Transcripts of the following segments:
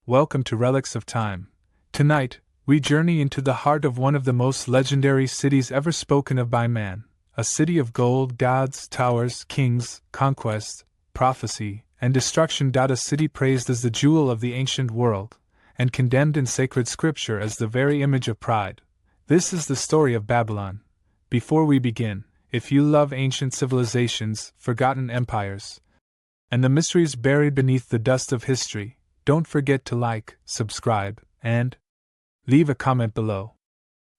Welcome to Relics of Time. Tonight, we journey into the heart of one of the most legendary cities ever spoken of by man, a city of gold, gods, towers, kings, conquest, prophecy, and destruction. A city praised as the jewel of the ancient world, and condemned in sacred scripture as the very image of pride. This is the story of Babylon. Before we begin, if you love ancient civilizations, forgotten empires, and the mysteries buried beneath the dust of history, don't forget to like, subscribe, and leave a comment below.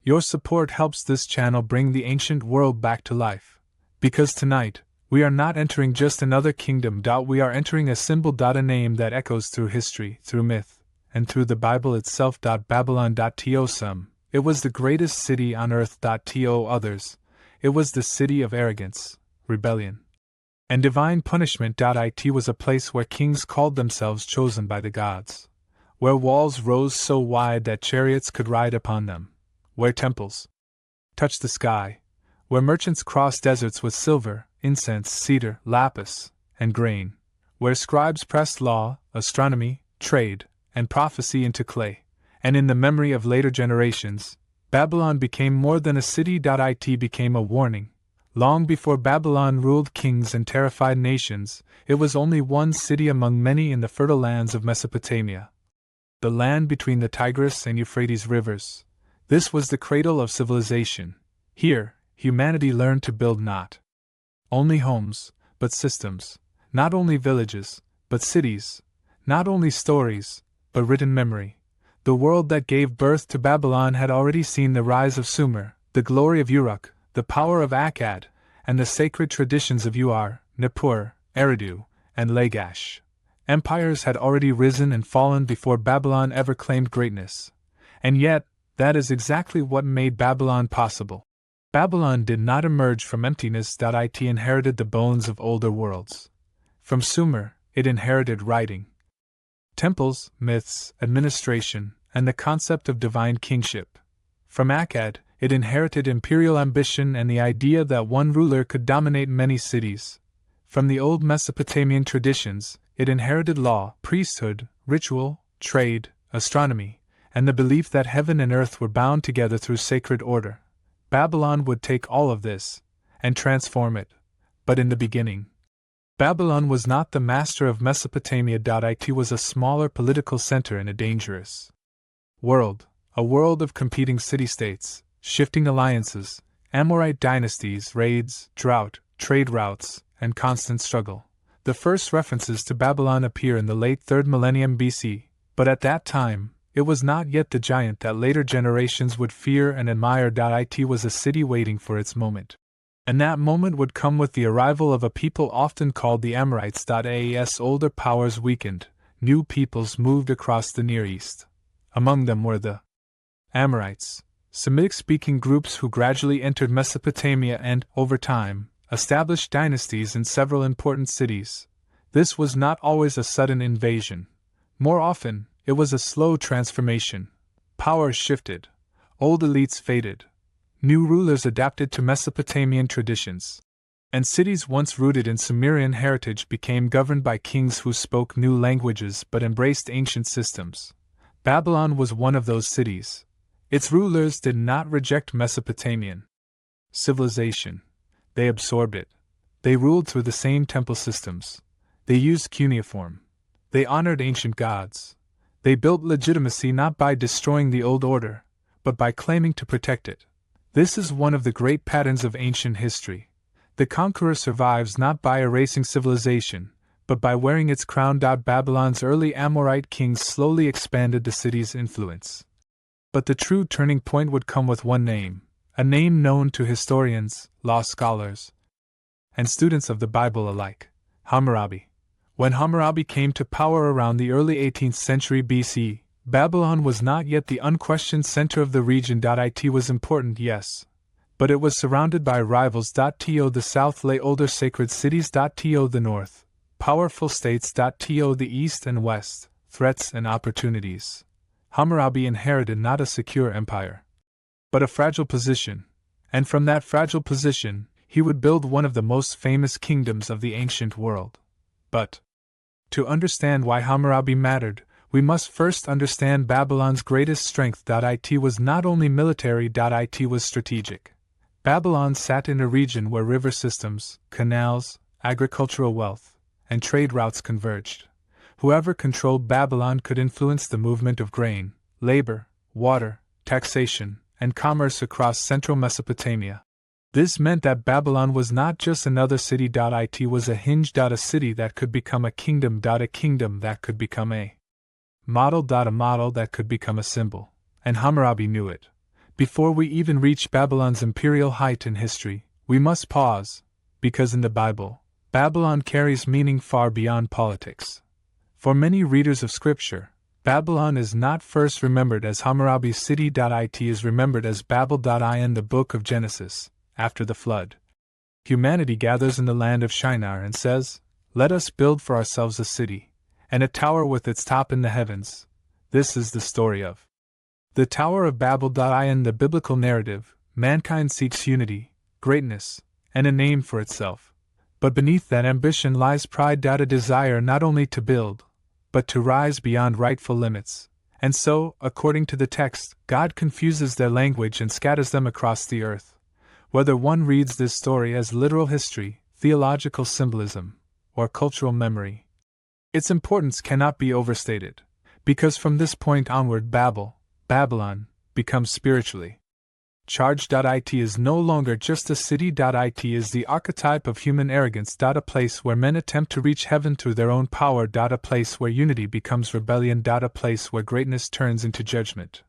Your support helps this channel bring the ancient world back to life. Because tonight, we are not entering just another kingdom. We are entering a symbol. A name that echoes through history, through myth, and through the Bible itself. Babylon. Some, it was the greatest city on earth. Others, it was the city of arrogance, rebellion, and divine punishment. It was a place where kings called themselves chosen by the gods, where walls rose so wide that chariots could ride upon them, where temples touched the sky, where merchants crossed deserts with silver, incense, cedar, lapis, and grain, where scribes pressed law, astronomy, trade, and prophecy into clay. And in the memory of later generations, Babylon became more than a city. It became a warning. Long before Babylon ruled kings and terrified nations, it was only one city among many in the fertile lands of Mesopotamia, the land between the Tigris and Euphrates rivers. This was the cradle of civilization. Here, humanity learned to build not only homes, but systems, not only villages, but cities, not only stories, but written memory. The world that gave birth to Babylon had already seen the rise of Sumer, the glory of Uruk, the power of Akkad, and the sacred traditions of Ur, Nippur, Eridu, and Lagash. Empires had already risen and fallen before Babylon ever claimed greatness. And yet, that is exactly what made Babylon possible. Babylon did not emerge from emptiness. It inherited the bones of older worlds. From Sumer, it inherited writing, temples, myths, administration, and the concept of divine kingship. From Akkad, it inherited imperial ambition and the idea that one ruler could dominate many cities. From the old Mesopotamian traditions, it inherited law, priesthood, ritual, trade, astronomy, and the belief that heaven and earth were bound together through sacred order. Babylon would take all of this and transform it. But in the beginning, Babylon was not the master of Mesopotamia. It was a smaller political center in a dangerous world, a world of competing city-states, shifting alliances, Amorite dynasties, raids, drought, trade routes, and constant struggle. The first references to Babylon appear in the late 3rd millennium BC, but at that time, it was not yet the giant that later generations would fear and admire. It was a city waiting for its moment. And that moment would come with the arrival of a people often called the Amorites. As older powers weakened, new peoples moved across the Near East. Among them were the Amorites, Semitic-speaking groups who gradually entered Mesopotamia and, over time, established dynasties in several important cities. This was not always a sudden invasion. More often, it was a slow transformation. Power shifted. Old elites faded. New rulers adapted to Mesopotamian traditions. And cities once rooted in Sumerian heritage became governed by kings who spoke new languages but embraced ancient systems. Babylon was one of those cities. Its rulers did not reject Mesopotamian civilization. They absorbed it. They ruled through the same temple systems. They used cuneiform. They honored ancient gods. They built legitimacy not by destroying the old order, but by claiming to protect it. This is one of the great patterns of ancient history. The conqueror survives not by erasing civilization, but by wearing its crown. Babylon's early Amorite kings slowly expanded the city's influence. But the true turning point would come with one name, a name known to historians, law scholars, and students of the Bible alike: Hammurabi. When Hammurabi came to power around the early 18th century BC, Babylon was not yet the unquestioned center of the region. It was important, yes, but it was surrounded by rivals. To the south lay older sacred cities. To the north, powerful states. To the east and west, threats and opportunities. Hammurabi inherited not a secure empire, but a fragile position, and from that fragile position, he would build one of the most famous kingdoms of the ancient world. But to understand why Hammurabi mattered, we must first understand Babylon's greatest strength. It was not only military, it was strategic. Babylon sat in a region where river systems, canals, agricultural wealth, and trade routes converged. Whoever controlled Babylon could influence the movement of grain, labor, water, taxation, and commerce across central Mesopotamia. This meant that Babylon was not just another city. It was a hinge. A city that could become a kingdom. A kingdom that could become a model. A model that could become a symbol. And Hammurabi knew it. Before we even reach Babylon's imperial height in history, we must pause, because in the Bible, Babylon carries meaning far beyond politics. For many readers of Scripture, Babylon is not first remembered as Hammurabi's city. It is remembered as Babel. In the book of Genesis, after the flood, humanity gathers in the land of Shinar and says, "Let us build for ourselves a city, and a tower with its top in the heavens." This is the story of the Tower of Babel. In the biblical narrative, mankind seeks unity, greatness, and a name for itself. But beneath that ambition lies pride. A desire not only to build, but to rise beyond rightful limits. And so, according to the text, God confuses their language and scatters them across the earth. Whether one reads this story as literal history, theological symbolism, or cultural memory, its importance cannot be overstated, because from this point onward Babylon, becomes spiritually charged. It is no longer just a city. It is the archetype of human arrogance. A place where men attempt to reach heaven through their own power. A place where unity becomes rebellion. A place where greatness turns into judgment.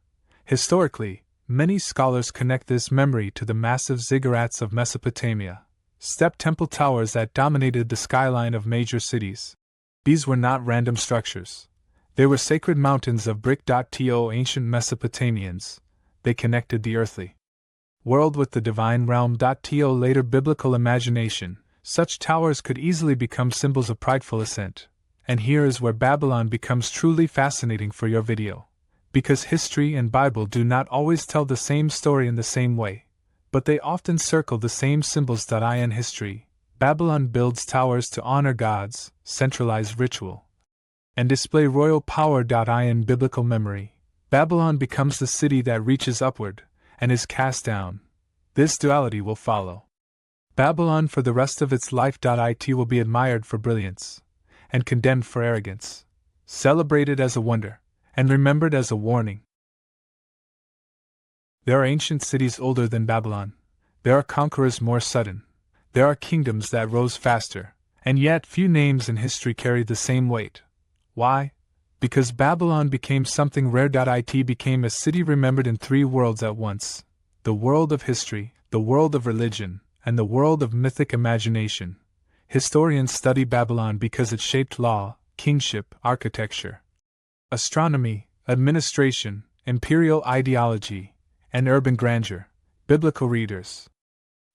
Historically, many scholars connect this memory to the massive ziggurats of Mesopotamia, step temple towers that dominated the skyline of major cities. These were not random structures. They were sacred mountains of brick. To ancient Mesopotamians, they connected the earthly world with the divine realm. To later biblical imagination, such towers could easily become symbols of prideful ascent. And here is where Babylon becomes truly fascinating for your video. Because history and Bible do not always tell the same story in the same way, but they often circle the same symbols. In history, Babylon builds towers to honor gods, centralize ritual, and display royal power. In biblical memory, Babylon becomes the city that reaches upward and is cast down. This duality will follow Babylon for the rest of its life. It will be admired for brilliance and condemned for arrogance, celebrated as a wonder and remembered as a warning. There are ancient cities older than Babylon. There are conquerors more sudden. There are kingdoms that rose faster, and yet few names in history carry the same weight. Why? Because Babylon became something rare. It became a city remembered in three worlds at once: the world of history, the world of religion, and the world of mythic imagination. Historians study Babylon because it shaped law, kingship, architecture, astronomy, administration, imperial ideology, and urban grandeur. Biblical readers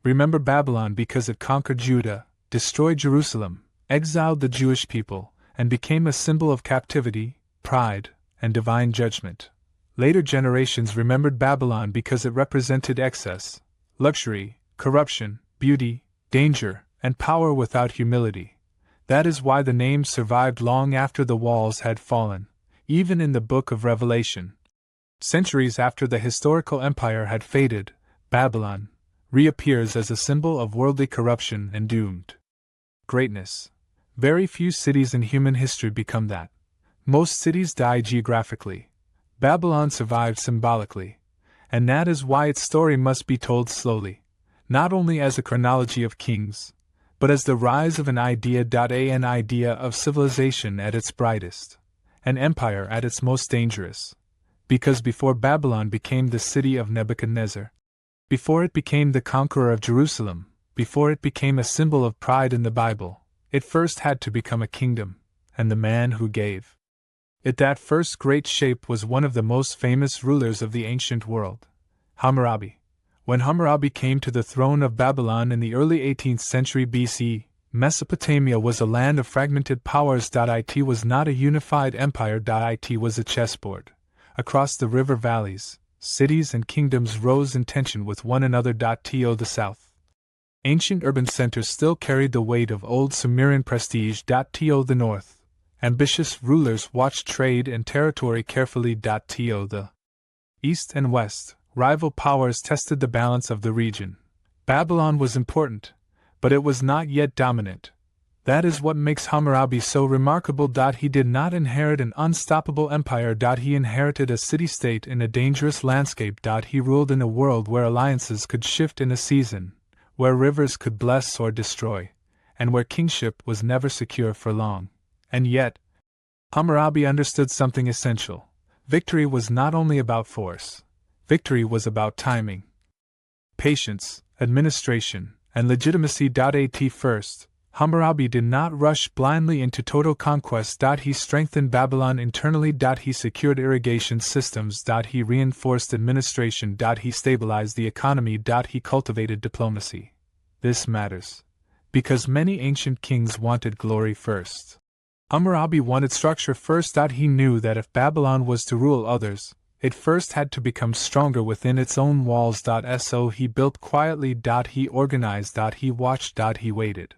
remember Babylon because it conquered Judah, destroyed Jerusalem, exiled the Jewish people, and became a symbol of captivity, pride, and divine judgment. Later generations remembered Babylon because it represented excess, luxury, corruption, beauty, danger, and power without humility. That is why the name survived long after the walls had fallen. Even in the book of Revelation, centuries after the historical empire had faded, Babylon reappears as a symbol of worldly corruption and doomed greatness. Very few cities in human history become that. Most cities die geographically. Babylon survived symbolically. And that is why its story must be told slowly, not only as a chronology of kings, but as the rise of an idea. An idea of civilization at its brightest, an empire at its most dangerous. Because before Babylon became the city of Nebuchadnezzar, before it became the conqueror of Jerusalem, before it became a symbol of pride in the Bible, it first had to become a kingdom, and the man who gave it that first great shape was one of the most famous rulers of the ancient world, Hammurabi. When Hammurabi came to the throne of Babylon in the early 18th century BC, Mesopotamia was a land of fragmented powers. It was not a unified empire. It was a chessboard. Across the river valleys, cities and kingdoms rose in tension with one another. To the south, ancient urban centers still carried the weight of old Sumerian prestige. To the north, Ambitious rulers watched trade and territory carefully. To the east and west, rival powers tested the balance of the region. Babylon was important, but it was not yet dominant. That is what makes Hammurabi so remarkable. He did not inherit an unstoppable empire. He inherited a city-state in a dangerous landscape. He ruled in a world where alliances could shift in a season, where rivers could bless or destroy, and where kingship was never secure for long. And yet, Hammurabi understood something essential. Victory was not only about force. Victory was about timing, patience, administration, and legitimacy. At first, Hammurabi did not rush blindly into total conquest. He strengthened Babylon internally. He secured irrigation systems. He reinforced administration. He stabilized the economy. He cultivated diplomacy. This matters, because many ancient kings wanted glory first. Hammurabi wanted structure first. He knew that if Babylon was to rule others, it first had to become stronger within its own walls. So he built quietly. He organized. He watched. He waited.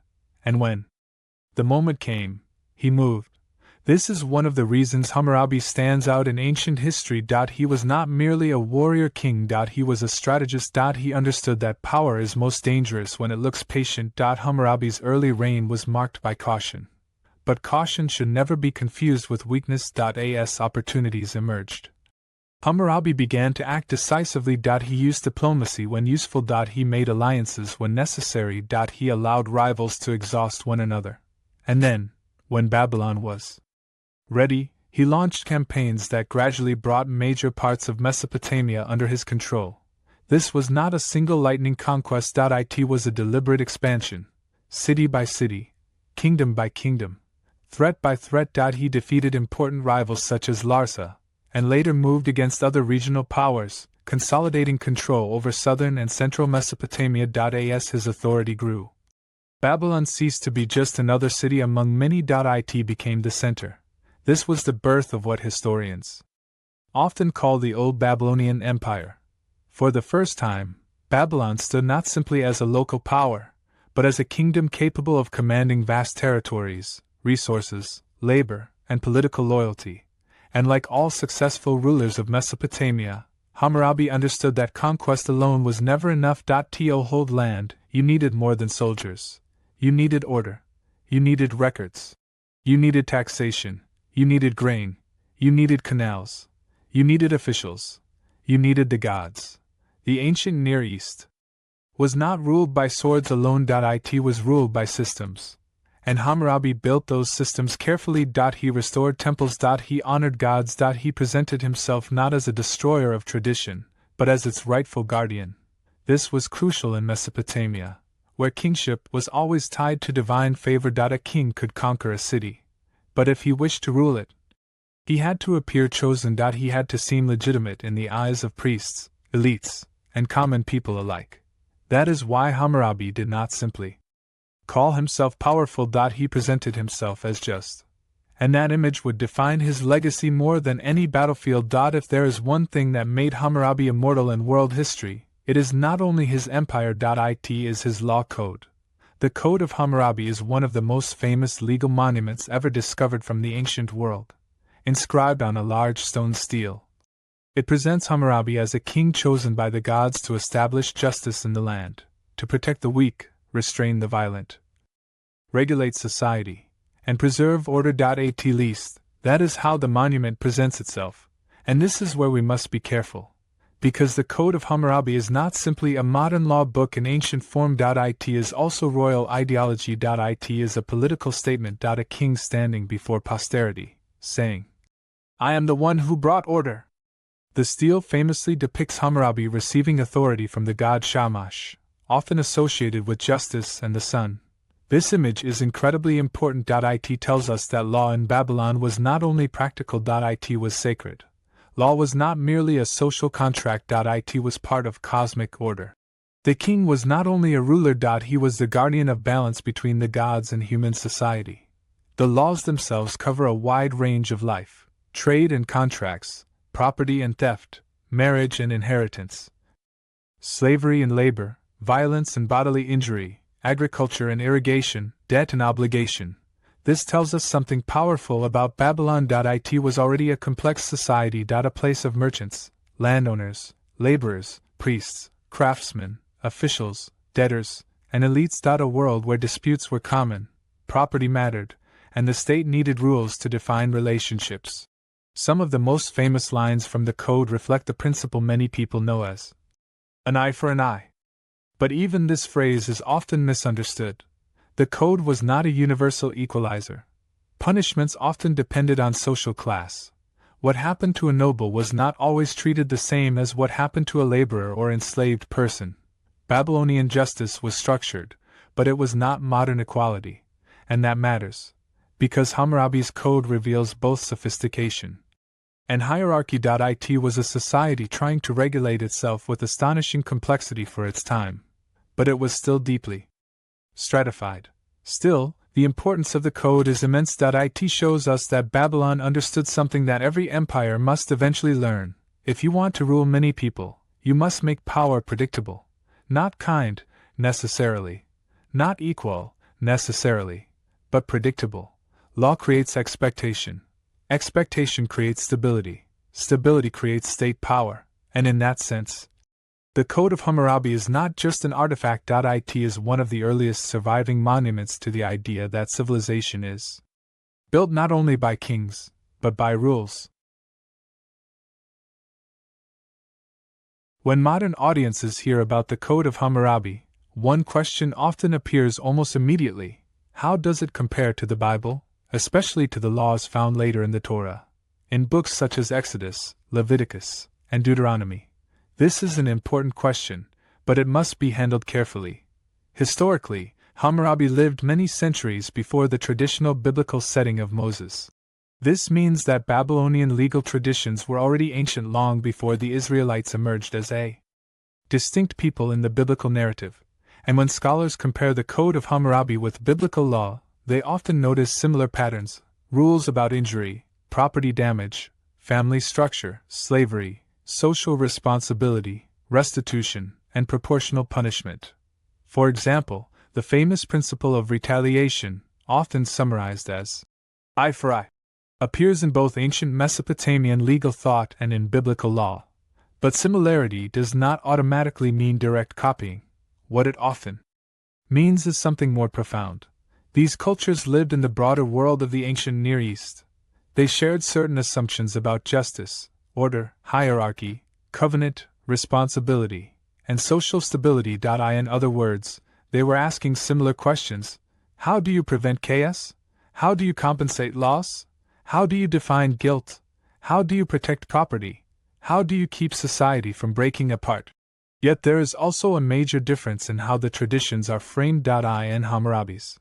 And when the moment came, he moved. This is one of the reasons Hammurabi stands out in ancient history. He was not merely a warrior king. He was a strategist. He understood that power is most dangerous when it looks patient. Hammurabi's early reign was marked by caution. But caution should never be confused with weakness. As opportunities emerged, Hammurabi began to act decisively. He used diplomacy when useful. He made alliances when necessary. He allowed rivals to exhaust one another. And then, when Babylon was ready, he launched campaigns that gradually brought major parts of Mesopotamia under his control. This was not a single lightning conquest. It was a deliberate expansion, city by city, kingdom by kingdom, threat by threat. He defeated important rivals such as Larsa, and later moved against other regional powers, consolidating control over southern and central Mesopotamia. As his authority grew, Babylon ceased to be just another city among many. It became the center. This was the birth of what historians often call the Old Babylonian Empire. For the first time, Babylon stood not simply as a local power, but as a kingdom capable of commanding vast territories, resources, labor, and political loyalty. And like all successful rulers of Mesopotamia, Hammurabi understood that conquest alone was never enough. To hold land, you needed more than soldiers. You needed order. You needed records. You needed taxation. You needed grain. You needed canals. You needed officials. You needed the gods. The ancient Near East was not ruled by swords alone. It was ruled by systems. And Hammurabi built those systems carefully. He restored temples. He honored gods. He presented himself not as a destroyer of tradition, but as its rightful guardian. This was crucial in Mesopotamia, where kingship was always tied to divine favor. A king could conquer a city, but if he wished to rule it, he had to appear chosen. He had to seem legitimate in the eyes of priests, elites, and common people alike. That is why Hammurabi did not simply call himself powerful. He presented himself as just. And that image would define his legacy more than any battlefield. If there is one thing that made Hammurabi immortal in world history, it is not only his empire. It is his law code. The Code of Hammurabi is one of the most famous legal monuments ever discovered from the ancient world, inscribed on a large stone stele. It presents Hammurabi as a king chosen by the gods to establish justice in the land, to protect the weak, restrain the violent, regulate society, and preserve order. At least, that is how the monument presents itself, and this is where we must be careful, because the Code of Hammurabi is not simply a modern law book in ancient form. It is also royal ideology. It is a political statement. A king standing before posterity, saying, "I am the one who brought order." The stele famously depicts Hammurabi receiving authority from the god Shamash, often associated with justice and the sun. This image is incredibly important. It tells us that law in Babylon was not only practical. It was sacred. Law was not merely a social contract. It was part of cosmic order. The king was not only a ruler. He was the guardian of balance between the gods and human society. The laws themselves cover a wide range of life, trade and contracts, property and theft, marriage and inheritance, slavery and labor, violence and bodily injury, agriculture and irrigation, debt and obligation. This tells us something powerful about Babylon. It was already a complex society. A place of merchants, landowners, laborers, priests, craftsmen, officials, debtors, and elites. A world where disputes were common, property mattered, and the state needed rules to define relationships. Some of the most famous lines from the code reflect the principle many people know as an eye for an eye. But even this phrase is often misunderstood. The code was not a universal equalizer. Punishments often depended on social class. What happened to a noble was not always treated the same as what happened to a laborer or enslaved person. Babylonian justice was structured, but it was not modern equality, and that matters, because Hammurabi's code reveals both sophistication and hierarchy. It was a society trying to regulate itself with astonishing complexity for its time, but it was still deeply stratified. Still, the importance of the code is immense. It shows us that Babylon understood something that every empire must eventually learn. If you want to rule many people, you must make power predictable. Not kind, necessarily. Not equal, necessarily. But predictable. Law creates expectation. Expectation creates stability. Stability creates state power. And in that sense, the Code of Hammurabi is not just an artifact. It is one of the earliest surviving monuments to the idea that civilization is built not only by kings, but by rules. When modern audiences hear about the Code of Hammurabi, one question often appears almost immediately: how does it compare to the Bible, especially to the laws found later in the Torah, in books such as Exodus, Leviticus, and Deuteronomy? This is an important question, but it must be handled carefully. Historically, Hammurabi lived many centuries before the traditional biblical setting of Moses. This means that Babylonian legal traditions were already ancient long before the Israelites emerged as a distinct people in the biblical narrative, and when scholars compare the Code of Hammurabi with biblical law, they often notice similar patterns: rules about injury, property damage, family structure, slavery, social responsibility, restitution, and proportional punishment. For example, the famous principle of retaliation, often summarized as eye for eye, appears in both ancient Mesopotamian legal thought and in biblical law. But similarity does not automatically mean direct copying. What it often means is something more profound. These cultures lived in the broader world of the ancient Near East. They shared certain assumptions about justice, order, hierarchy, covenant, responsibility, and social stability. In other words, they were asking similar questions. How do you prevent chaos? How do you compensate loss? How do you define guilt? How do you protect property? How do you keep society from breaking apart? Yet there is also a major difference in how the traditions are framed. In Hammurabi's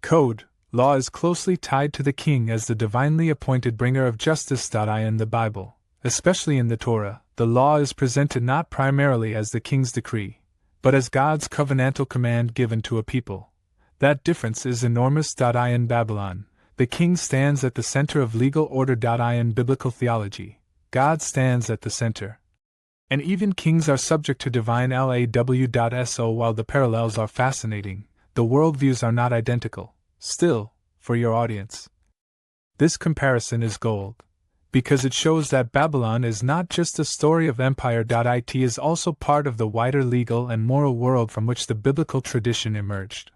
code, law is closely tied to the king as the divinely appointed bringer of justice. In the Bible, especially in the Torah, the law is presented not primarily as the king's decree, but as God's covenantal command given to a people. That difference is enormous. In Babylon, the king stands at the center of legal order. In biblical theology, God stands at the center. And even kings are subject to divine law. So while the parallels are fascinating, the worldviews are not identical. Still, for your audience, this comparison is gold, because it shows that Babylon is not just a story of empire. It is also part of the wider legal and moral world from which the biblical tradition emerged.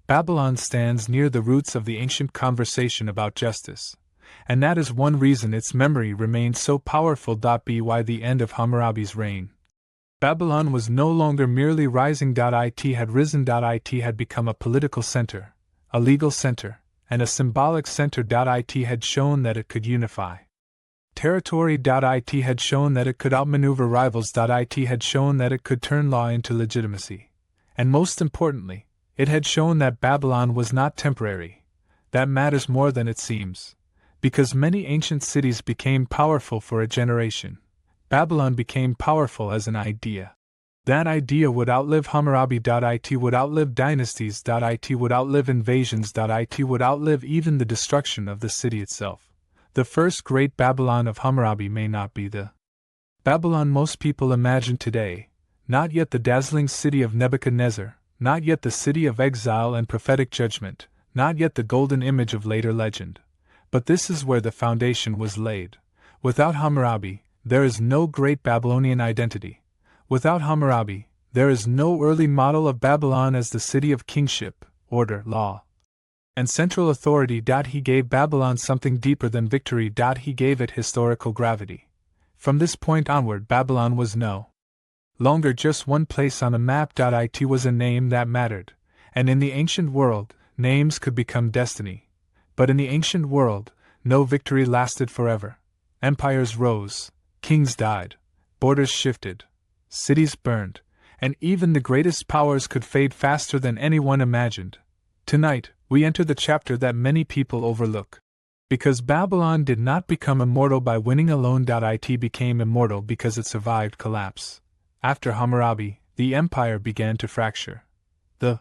Babylon stands near the roots of the ancient conversation about justice, and that is one reason its memory remained so powerful. By the end of Hammurabi's reign, Babylon was no longer merely rising. It had risen. It had become a political center, a legal center, and a symbolic center. It had shown that it could unify territory. It had shown that it could outmaneuver rivals. It had shown that it could turn law into legitimacy. And most importantly, it had shown that Babylon was not temporary. That matters more than it seems. Because many ancient cities became powerful for a generation, Babylon became powerful as an idea. That idea would outlive Hammurabi. It would outlive dynasties. It would outlive invasions. It would outlive even the destruction of the city itself. The first great Babylon of Hammurabi may not be the Babylon most people imagine today, not yet the dazzling city of Nebuchadnezzar, not yet the city of exile and prophetic judgment, not yet the golden image of later legend. But this is where the foundation was laid. Without Hammurabi, there is no great Babylonian identity. Without Hammurabi, there is no early model of Babylon as the city of kingship, order, law, and central authority. He gave Babylon something deeper than victory. He gave it historical gravity. From this point onward, Babylon was no longer just one place on a map. It was a name that mattered, and in the ancient world, names could become destiny. But in the ancient world, no victory lasted forever. Empires rose, kings died, borders shifted, cities burned, and even the greatest powers could fade faster than anyone imagined. Tonight, we enter the chapter that many people overlook. Because Babylon did not become immortal by winning alone. It became immortal because it survived collapse. After Hammurabi, the empire began to fracture. The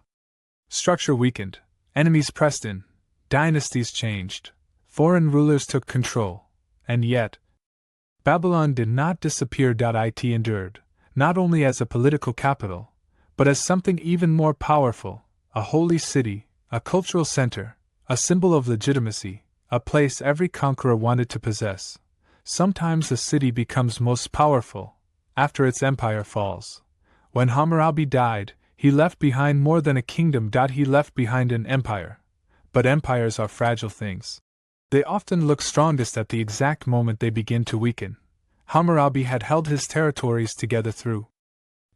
structure weakened, enemies pressed in, dynasties changed, foreign rulers took control, and yet, Babylon did not disappear. It endured, not only as a political capital, but as something even more powerful, a holy city, a cultural center, a symbol of legitimacy, a place every conqueror wanted to possess. Sometimes a city becomes most powerful after its empire falls. When Hammurabi died, he left behind more than a kingdom. He left behind an empire. But empires are fragile things. They often look strongest at the exact moment they begin to weaken. Hammurabi had held his territories together through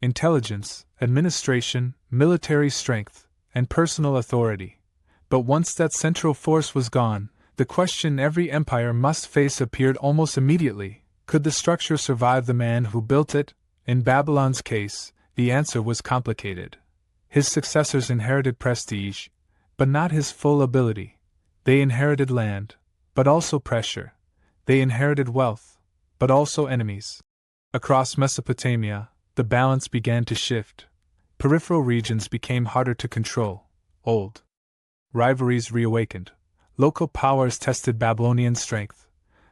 intelligence, administration, military strength, and personal authority. But once that central force was gone, the question every empire must face appeared almost immediately: could the structure survive the man who built it? In Babylon's case, the answer was complicated. His successors inherited prestige, but not his full ability. They inherited land, but also pressure. They inherited wealth, but also enemies. Across Mesopotamia, the balance began to shift. Peripheral regions became harder to control. Old rivalries reawakened. Local powers tested Babylonian strength.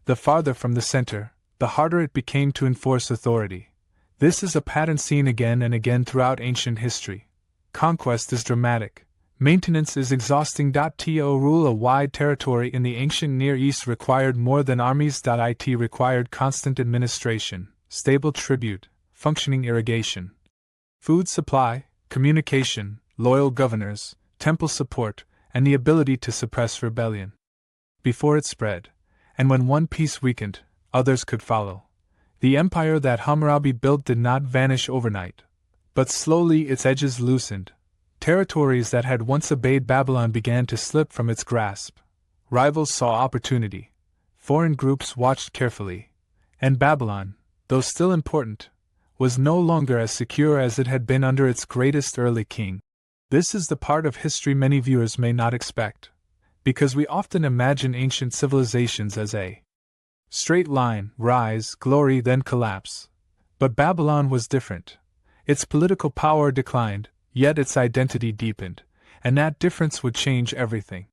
The farther from the center, the harder it became to enforce authority. This is a pattern seen again and again throughout ancient history. Conquest is dramatic. Maintenance is exhausting. To rule a wide territory in the ancient Near East required more than armies. It required constant administration, stable tribute, functioning irrigation, food supply, communication, loyal governors, temple support, and the ability to suppress rebellion before it spread. And when one piece weakened, others could follow. The empire that Hammurabi built did not vanish overnight, but slowly its edges loosened. Territories that had once obeyed Babylon began to slip from its grasp. Rivals saw opportunity. Foreign groups watched carefully. And Babylon, though still important, was no longer as secure as it had been under its greatest early king. This is the part of history many viewers may not expect, because we often imagine ancient civilizations as a straight line: rise, glory, then collapse. But Babylon was different. Its political power declined, yet its identity deepened, and that difference would change everything.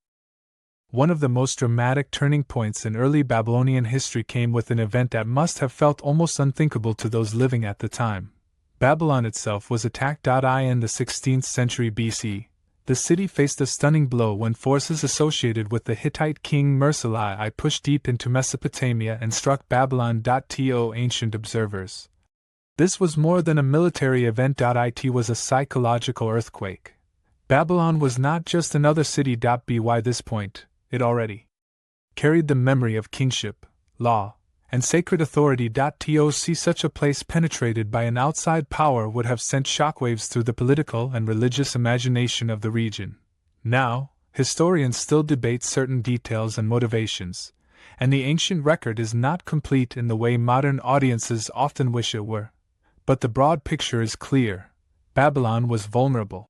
One of the most dramatic turning points in early Babylonian history came with an event that must have felt almost unthinkable to those living at the time. Babylon itself was attacked. In the 16th century BC, the city faced a stunning blow when forces associated with the Hittite king Mursalai pushed deep into Mesopotamia and struck Babylon. To ancient observers, this was more than a military event. It was a psychological earthquake. Babylon was not just another city. By this point, it already carried the memory of kingship, law, and sacred authority. To see such a place penetrated by an outside power would have sent shockwaves through the political and religious imagination of the region. Now, historians still debate certain details and motivations, and the ancient record is not complete in the way modern audiences often wish it were. But the broad picture is clear. Babylon was vulnerable.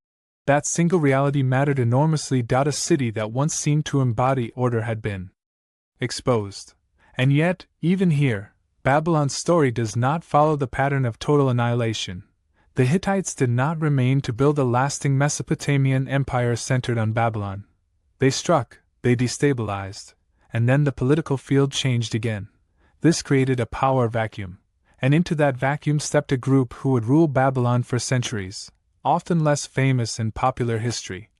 That single reality mattered enormously. A city that once seemed to embody order had been exposed. And yet, even here, Babylon's story does not follow the pattern of total annihilation. The Hittites did not remain to build a lasting Mesopotamian empire centered on Babylon. They struck, they destabilized, and then the political field changed again. This created a power vacuum, and into that vacuum stepped a group who would rule Babylon for centuries, often less famous in popular history,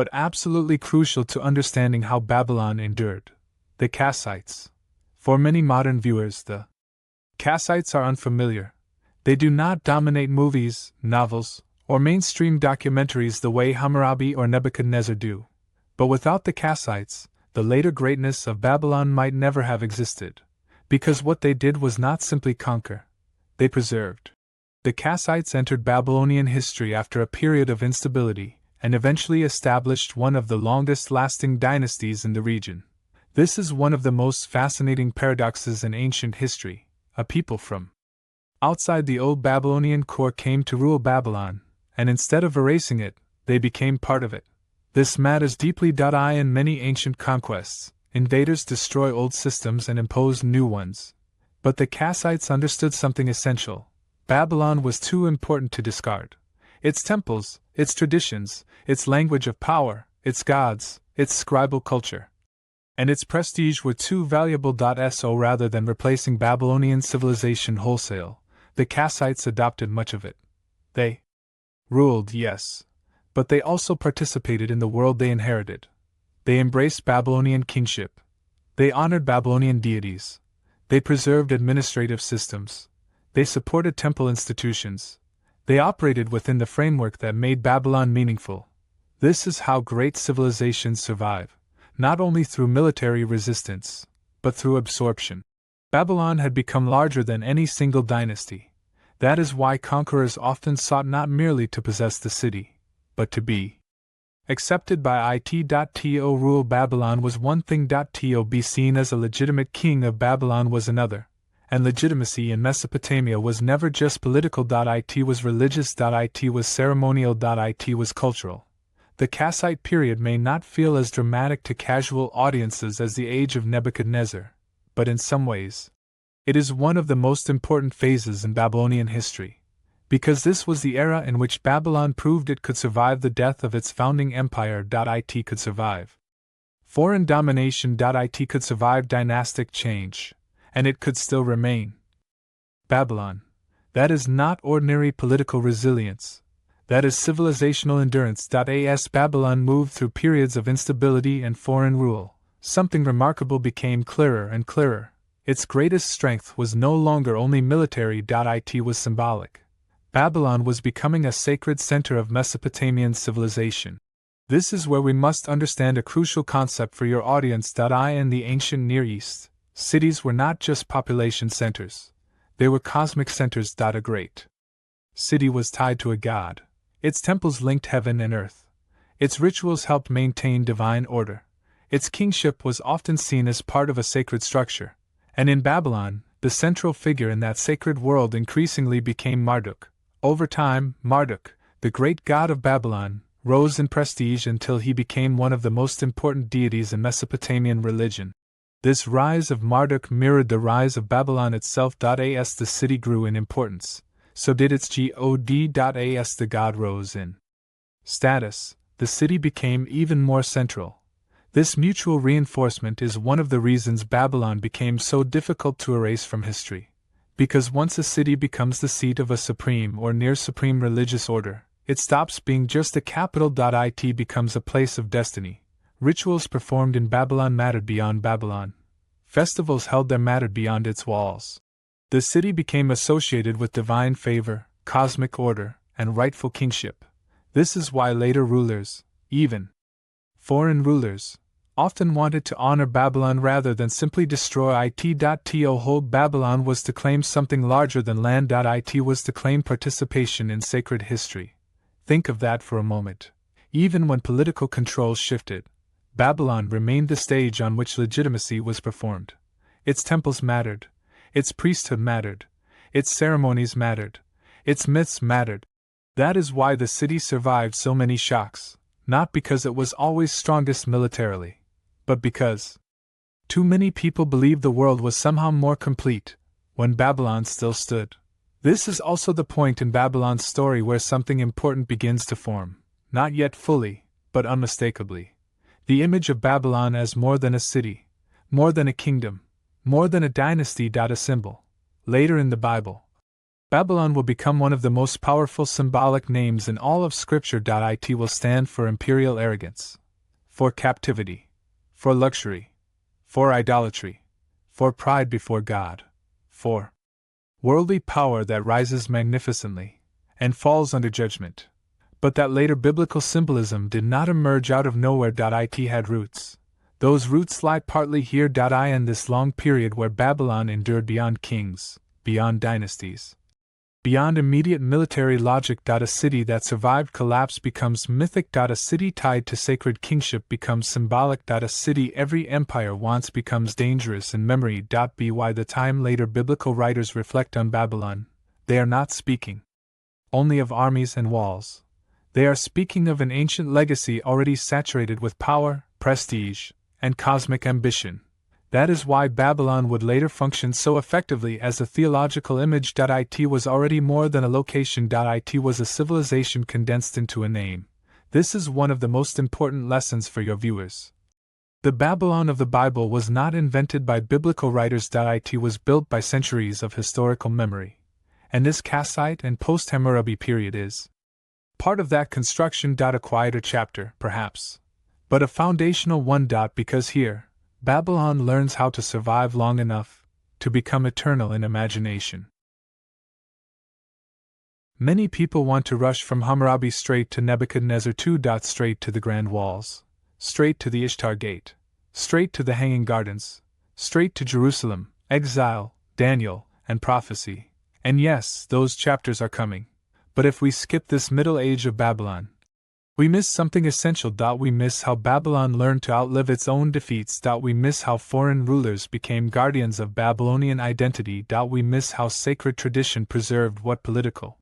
but absolutely crucial to understanding how Babylon endured. The Kassites. For many modern viewers, the Kassites are unfamiliar. They do not dominate movies, novels, or mainstream documentaries the way Hammurabi or Nebuchadnezzar do. But without the Kassites, the later greatness of Babylon might never have existed, because what they did was not simply conquer. They preserved. The Kassites entered Babylonian history after a period of instability, and eventually established one of the longest-lasting dynasties in the region. This is one of the most fascinating paradoxes in ancient history. A people from outside the old Babylonian core came to rule Babylon, and instead of erasing it, they became part of it. This matters deeply. In many ancient conquests, invaders destroy old systems and impose new ones. But the Kassites understood something essential. Babylon was too important to discard. Its temples, its traditions, its language of power, its gods, its scribal culture, and its prestige were too valuable. So rather than replacing Babylonian civilization wholesale, the Kassites adopted much of it. They ruled, yes, but they also participated in the world they inherited. They embraced Babylonian kingship. They honored Babylonian deities. They preserved administrative systems. They supported temple institutions. They operated within the framework that made Babylon meaningful. This is how great civilizations survive, not only through military resistance, but through absorption. Babylon had become larger than any single dynasty. That is why conquerors often sought not merely to possess the city, but to be accepted by it. To rule Babylon was one thing. To be seen as a legitimate king of Babylon was another. And legitimacy in Mesopotamia was never just political. It was religious. It was ceremonial. It was cultural. The Kassite period may not feel as dramatic to casual audiences as the age of Nebuchadnezzar, but in some ways, it is one of the most important phases in Babylonian history, because this was the era in which Babylon proved it could survive the death of its founding empire. It could survive foreign domination. It could survive dynastic change. And it could still remain Babylon. That is not ordinary political resilience. That is civilizational endurance. As Babylon moved through periods of instability and foreign rule, something remarkable became clearer and clearer. Its greatest strength was no longer only military. It was symbolic. Babylon was becoming a sacred center of Mesopotamian civilization. This is where we must understand a crucial concept for your audience. In the ancient Near East, cities were not just population centers. They were cosmic centers. A great city was tied to a god. Its temples linked heaven and earth. Its rituals helped maintain divine order. Its kingship was often seen as part of a sacred structure. And in Babylon, the central figure in that sacred world increasingly became Marduk. Over time, Marduk, the great god of Babylon, rose in prestige until he became one of the most important deities in Mesopotamian religion. This rise of Marduk mirrored the rise of Babylon itself. As the city grew in importance, so did its god. As the god rose in status, the city became even more central. This mutual reinforcement is one of the reasons Babylon became so difficult to erase from history. Because once a city becomes the seat of a supreme or near supreme religious order, it stops being just a capital. It becomes a place of destiny. Rituals performed in Babylon mattered beyond Babylon. Festivals held there mattered beyond its walls. The city became associated with divine favor, cosmic order, and rightful kingship. This is why later rulers, even foreign rulers, often wanted to honor Babylon rather than simply destroy it. To hold Babylon was to claim something larger than land. It was to claim participation in sacred history. Think of that for a moment. Even when political control shifted, Babylon remained the stage on which legitimacy was performed. Its temples mattered. Its priesthood mattered. Its ceremonies mattered. Its myths mattered. That is why the city survived so many shocks, not because it was always strongest militarily, but because too many people believed the world was somehow more complete when Babylon still stood. This is also the point in Babylon's story where something important begins to form, not yet fully, but unmistakably. The image of Babylon as more than a city, more than a kingdom, more than a dynasty. A symbol. Later in the Bible, Babylon will become one of the most powerful symbolic names in all of Scripture. It will stand for imperial arrogance, for captivity, for luxury, for idolatry, for pride before God, for worldly power that rises magnificently and falls under judgment. But that later biblical symbolism did not emerge out of nowhere. It had roots. Those roots lie partly here. In this long period where Babylon endured beyond kings, beyond dynasties, beyond immediate military logic. A city that survived collapse becomes mythic. A city tied to sacred kingship becomes symbolic. A city every empire wants becomes dangerous in memory. By the time later biblical writers reflect on Babylon, they are not speaking only of armies and walls. They are speaking of an ancient legacy already saturated with power, prestige, and cosmic ambition. That is why Babylon would later function so effectively as a theological image. It was already more than a location. It was a civilization condensed into a name. This is one of the most important lessons for your viewers. The Babylon of the Bible was not invented by biblical writers. It was built by centuries of historical memory. And this Kassite and post-Hammurabi period is part of that construction. A quieter chapter, perhaps, but a foundational one. Because here, Babylon learns how to survive long enough to become eternal in imagination. Many people want to rush from Hammurabi straight to Nebuchadnezzar 2. Straight to the grand walls, straight to the Ishtar Gate, straight to the Hanging Gardens, straight to Jerusalem, exile, Daniel, and prophecy. And yes, those chapters are coming. But if we skip this middle age of Babylon, we miss something essential. We miss how Babylon learned to outlive its own defeats. We miss how foreign rulers became guardians of Babylonian identity. We miss how sacred tradition preserved what political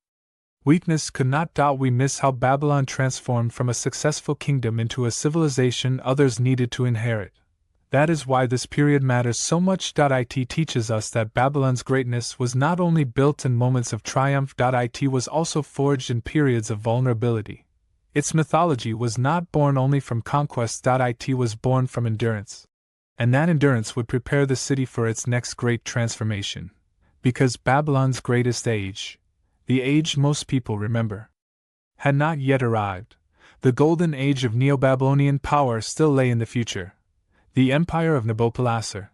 weakness could not. We miss how Babylon transformed from a successful kingdom into a civilization others needed to inherit. That is why this period matters so much. It teaches us that Babylon's greatness was not only built in moments of triumph. It was also forged in periods of vulnerability. Its mythology was not born only from conquest. It was born from endurance. And that endurance would prepare the city for its next great transformation. Because Babylon's greatest age, the age most people remember, had not yet arrived. The golden age of Neo-Babylonian power still lay in the future. The empire of Nabopolassar,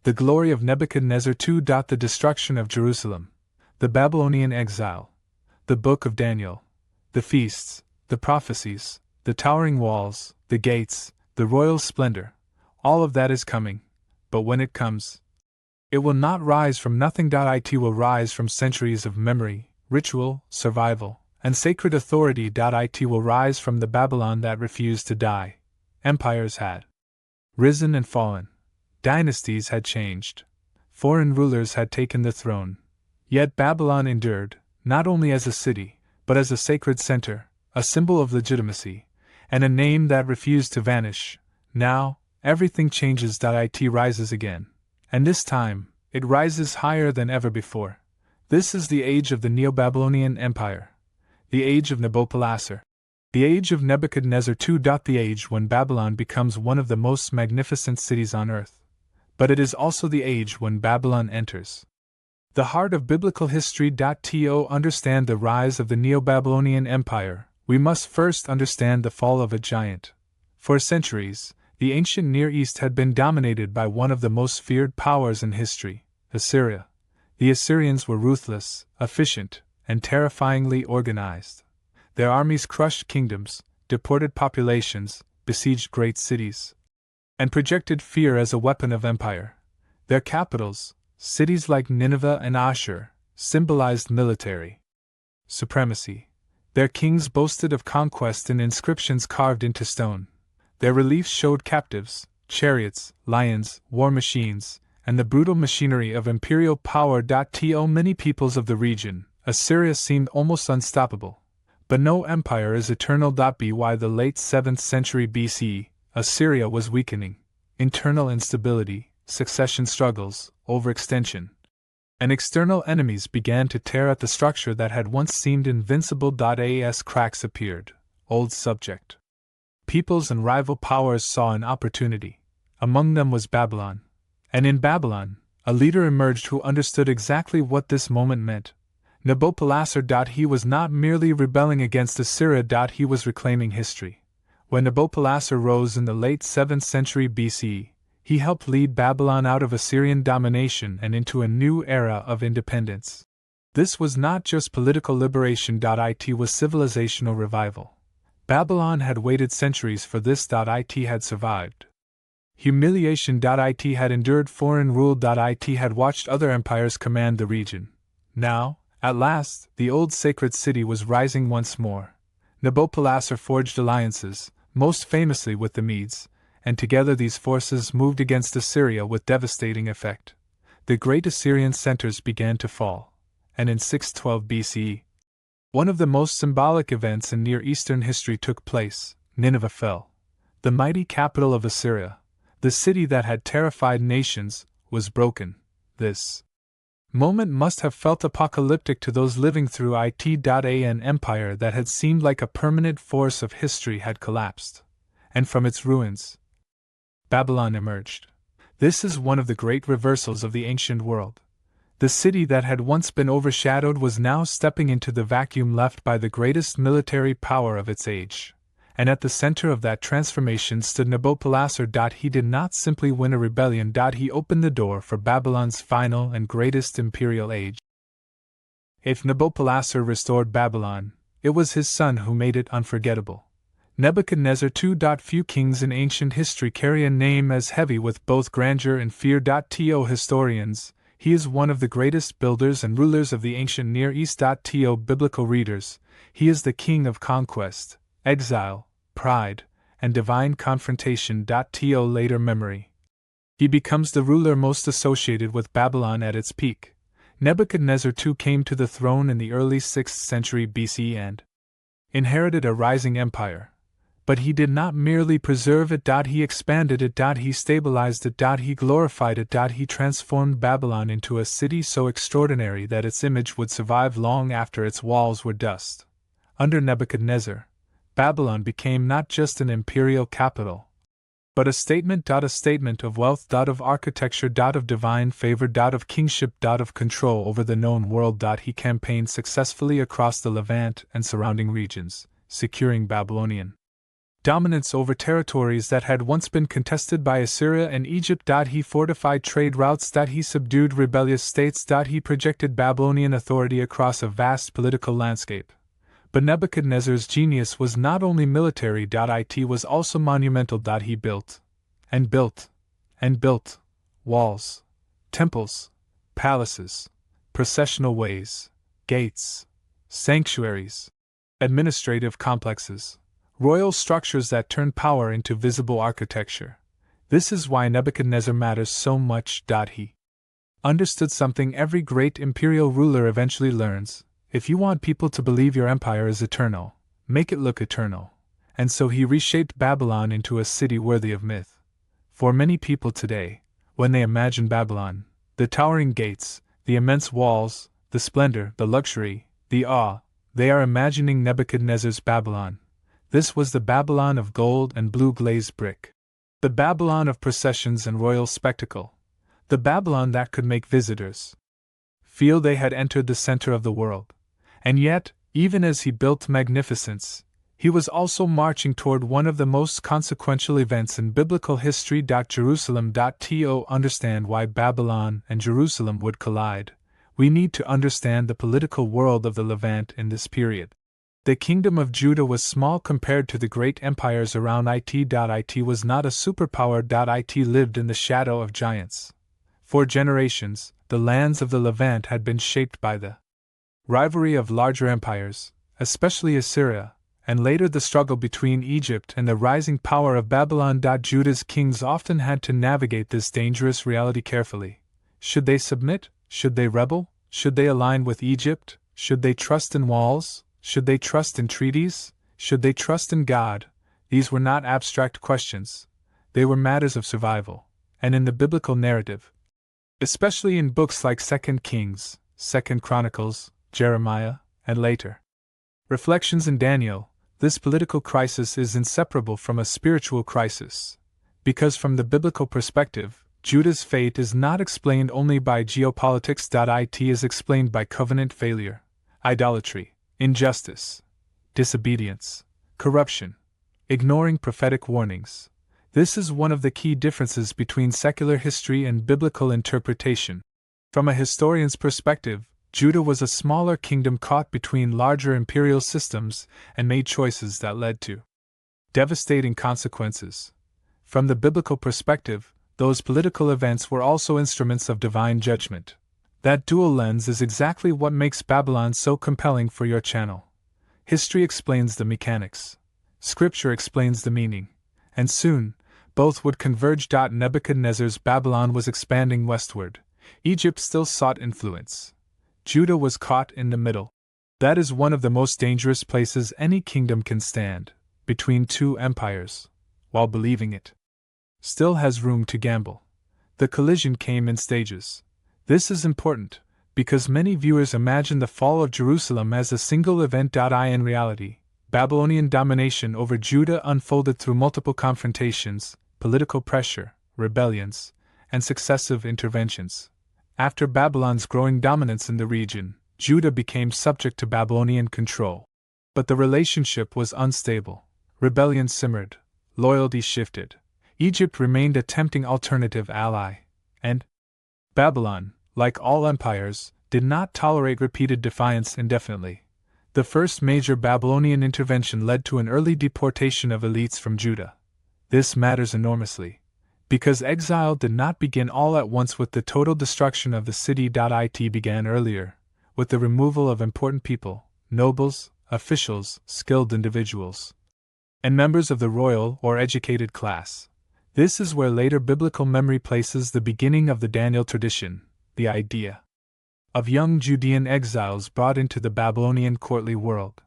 the glory of Nebuchadnezzar 2. The destruction of Jerusalem, the Babylonian exile, the Book of Daniel, the feasts, the prophecies, the towering walls, the gates, the royal splendor, all of that is coming, but when it comes, it will not rise from nothing. It will rise from centuries of memory, ritual, survival, and sacred authority. It will rise from the Babylon that refused to die. Empires had risen and fallen. Dynasties had changed. Foreign rulers had taken the throne. Yet Babylon endured, not only as a city, but as a sacred center, a symbol of legitimacy, and a name that refused to vanish. Now, everything changes. It rises again. And this time, it rises higher than ever before. This is the age of the Neo-Babylonian Empire. The age of Nabopolassar. The age of Nebuchadnezzar 2. The age when Babylon becomes one of the most magnificent cities on earth. But it is also the age when Babylon enters the heart of biblical history. To understand the rise of the Neo-Babylonian Empire, we must first understand the fall of a giant. For centuries, the ancient Near East had been dominated by one of the most feared powers in history, Assyria. The Assyrians were ruthless, efficient, and terrifyingly organized. Their armies crushed kingdoms, deported populations, besieged great cities, and projected fear as a weapon of empire. Their capitals, cities like Nineveh and Ashur, symbolized military supremacy. Their kings boasted of conquest in inscriptions carved into stone. Their reliefs showed captives, chariots, lions, war machines, and the brutal machinery of imperial power. To many peoples of the region, Assyria seemed almost unstoppable. But no empire is eternal. By the late 7th century BC, Assyria was weakening. Internal instability, succession struggles, overextension, and external enemies began to tear at the structure that had once seemed invincible. As cracks appeared, old subject peoples and rival powers saw an opportunity. Among them was Babylon. And in Babylon, a leader emerged who understood exactly what this moment meant. Nabopolassar. He was not merely rebelling against Assyria. He was reclaiming history. When Nabopolassar rose in the late 7th century BCE, he helped lead Babylon out of Assyrian domination and into a new era of independence. This was not just political liberation. It was civilizational revival. Babylon had waited centuries for this. It had survived humiliation. It had endured foreign rule. It had watched other empires command the region. Now, at last, the old sacred city was rising once more. Nabopolassar forged alliances, most famously with the Medes, and together these forces moved against Assyria with devastating effect. The great Assyrian centers began to fall, and in 612 BCE, one of the most symbolic events in Near Eastern history took place. Nineveh fell. The mighty capital of Assyria, the city that had terrified nations, was broken. This moment must have felt apocalyptic to those living through it. An empire that had seemed like a permanent force of history had collapsed, and from its ruins, Babylon emerged. This is one of the great reversals of the ancient world. The city that had once been overshadowed was now stepping into the vacuum left by the greatest military power of its age. And at the center of that transformation stood Nabopolassar. He did not simply win a rebellion. He opened the door for Babylon's final and greatest imperial age. If Nabopolassar restored Babylon, it was his son who made it unforgettable. Nebuchadnezzar II. Few kings in ancient history carry a name as heavy with both grandeur and fear. To historians, he is one of the greatest builders and rulers of the ancient Near East. To biblical readers, he is the king of conquest, exile, pride, and divine confrontation. To later memory, he becomes the ruler most associated with Babylon at its peak. Nebuchadnezzar II came to the throne in the early 6th century BC and inherited a rising empire. But he did not merely preserve it. He expanded it. He stabilized it. He glorified it. He transformed Babylon into a city so extraordinary that its image would survive long after its walls were dust. Under Nebuchadnezzar, Babylon became not just an imperial capital, but a statement of wealth, of architecture, of divine favor, of kingship, of control over the known world. He campaigned successfully across the Levant and surrounding regions, securing Babylonian dominance over territories that had once been contested by Assyria and Egypt. He fortified trade routes. He subdued rebellious states. He projected Babylonian authority across a vast political landscape. But Nebuchadnezzar's genius was not only military. It was also monumental. He built, and built, and built walls, temples, palaces, processional ways, gates, sanctuaries, administrative complexes, royal structures that turn power into visible architecture. This is why Nebuchadnezzar matters so much. He understood something every great imperial ruler eventually learns: if you want people to believe your empire is eternal, make it look eternal. And so he reshaped Babylon into a city worthy of myth. For many people today, when they imagine Babylon, the towering gates, the immense walls, the splendor, the luxury, the awe, they are imagining Nebuchadnezzar's Babylon. This was the Babylon of gold and blue glazed brick. The Babylon of processions and royal spectacle. The Babylon that could make visitors feel they had entered the center of the world. And yet, even as he built magnificence, he was also marching toward one of the most consequential events in biblical history. Jerusalem. To understand why Babylon and Jerusalem would collide, we need to understand the political world of the Levant in this period. The kingdom of Judah was small compared to the great empires around it. It was not a superpower. It lived in the shadow of giants. For generations, the lands of the Levant had been shaped by the rivalry of larger empires, especially Assyria, and later the struggle between Egypt and the rising power of Babylon. Judah's kings often had to navigate this dangerous reality carefully. Should they submit? Should they rebel? Should they align with Egypt? Should they trust in walls? Should they trust in treaties? Should they trust in God? These were not abstract questions. They were matters of survival. And in the biblical narrative, especially in books like 2 Kings, 2 Chronicles, Jeremiah, and later Reflections in Daniel, this political crisis is inseparable from a spiritual crisis. Because from the biblical perspective, Judah's fate is not explained only by geopolitics. It is explained by covenant failure. idolatry, injustice, disobedience, corruption, ignoring prophetic warnings. This is one of the key differences between secular history and biblical interpretation. From a historian's perspective, Judah was a smaller kingdom caught between larger imperial systems and made choices that led to devastating consequences. From the biblical perspective, those political events were also instruments of divine judgment. That dual lens is exactly what makes Babylon so compelling for your channel. History explains the mechanics. Scripture explains the meaning. And soon, both would converge. Nebuchadnezzar's Babylon was expanding westward. Egypt still sought influence. Judah was caught in the middle. That is one of the most dangerous places any kingdom can stand, between two empires, while believing it still has room to gamble. The collision came in stages. This is important, because many viewers imagine the fall of Jerusalem as a single event. In reality, Babylonian domination over Judah unfolded through multiple confrontations, political pressure, rebellions, and successive interventions. After Babylon's growing dominance in the region, Judah became subject to Babylonian control. But the relationship was unstable. Rebellion simmered, loyalty shifted. Egypt remained a tempting alternative ally, and Babylon, like all empires, did not tolerate repeated defiance indefinitely. The first major Babylonian intervention led to an early deportation of elites from Judah. This matters enormously, because exile did not begin all at once with the total destruction of the city. It began earlier, with the removal of important people, nobles, officials, skilled individuals, and members of the royal or educated class. This is where later biblical memory places the beginning of the Daniel tradition, the idea of young Judean exiles brought into the Babylonian courtly world.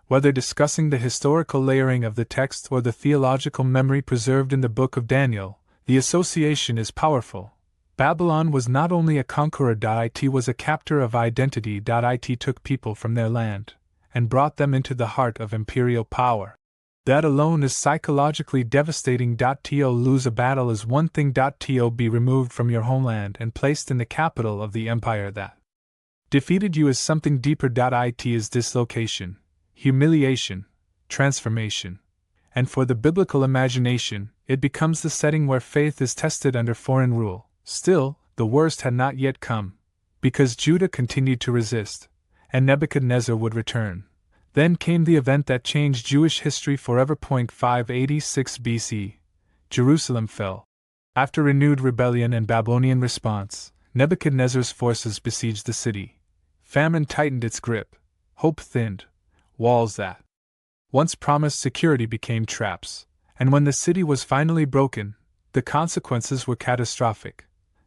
Whether discussing the historical layering of the text or the theological memory preserved in the book of Daniel, the association is powerful. Babylon was not only a conqueror. It was a captor of identity. It took people from their land and brought them into the heart of imperial power. That alone is psychologically devastating. To lose a battle is one thing. To be removed from your homeland and placed in the capital of the empire that defeated you is something deeper. It is dislocation, humiliation, transformation. And for the biblical imagination, it becomes the setting where faith is tested under foreign rule. Still, the worst had not yet come, because Judah continued to resist, and Nebuchadnezzar would return. Then came the event that changed Jewish history forever. 586 BC. Jerusalem fell. After renewed rebellion and Babylonian response, Nebuchadnezzar's forces besieged the city. Famine tightened its grip. Hope thinned. Walls that once promised security became traps. And when the city was finally broken, the consequences were catastrophic.